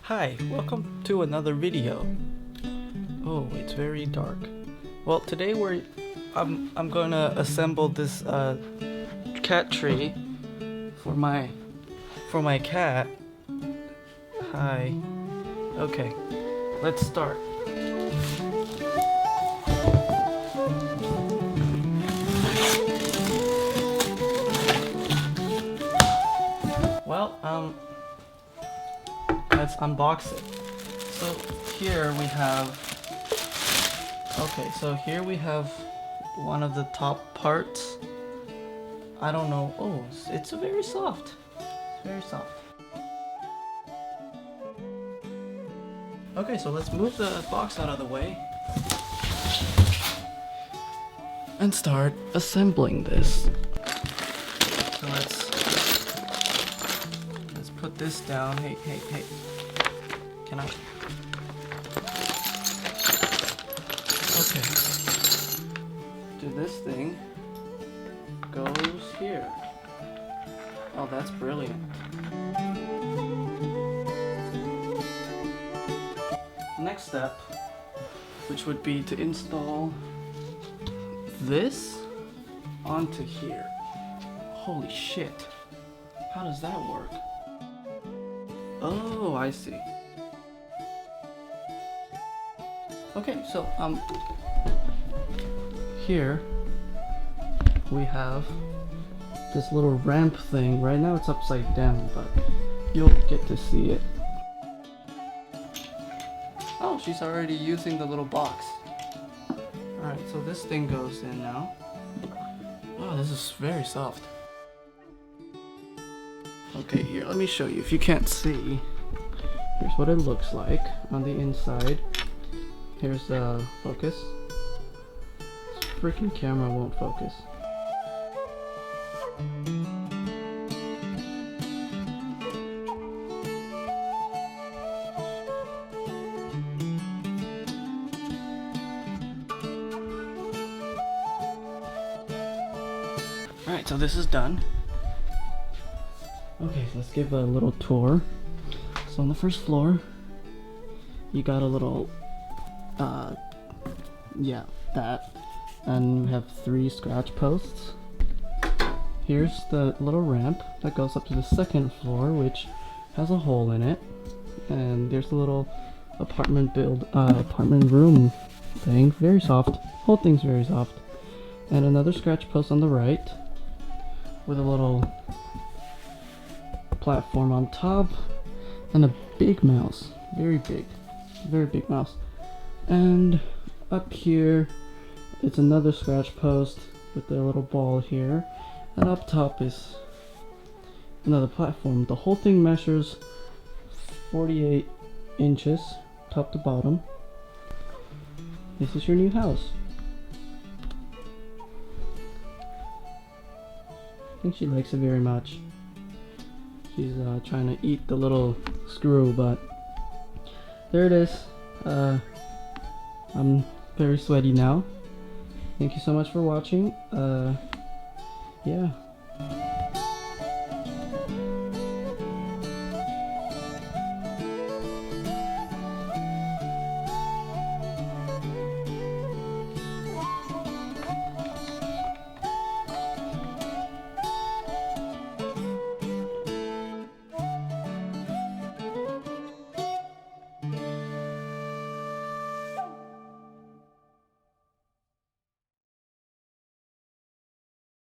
Hi, welcome to another video. Oh, it's very dark. Well, today I'm gonna assemble this cat tree for my cat. Hi. Okay, let's start. Well, let's unbox it. So here we have, one of the top parts. I don't know. Oh, it's very soft. It's very soft. Okay, so let's move the box out of the way and start assembling this. So let's put this down. Hey. Can I? Okay. Do this thing goes here. Oh, that's brilliant. Next step, which would be to install this onto here. Holy shit. How does that work? Oh, I see. Okay, so here we have this little ramp thing. Right now it's upside down, but you'll get to see it. Oh, she's already using the little box. Alright, so this thing goes in now. Oh, this is very soft. Okay, here, let me show you. If you can't see, here's what it looks like on the inside. Here's the focus. This freaking camera won't focus. Alright, so this is done. Okay, so let's give a little tour. So on the first floor, you got a little, that. And we have 3 scratch posts. Here's the little ramp that goes up to the second floor, which has a hole in it. And there's a little apartment room thing. Very soft. Whole thing's very soft. And another scratch post on the right with a little platform on top and a big mouse. Very big mouse. And up here it's another scratch post with a little ball here, and up top is another platform. The whole thing measures 48 inches top to bottom. This is your new house. I think she likes it very much. She's trying to eat the little screw, but there it is. I'm very sweaty now. Thank you so much for watching. Yeah.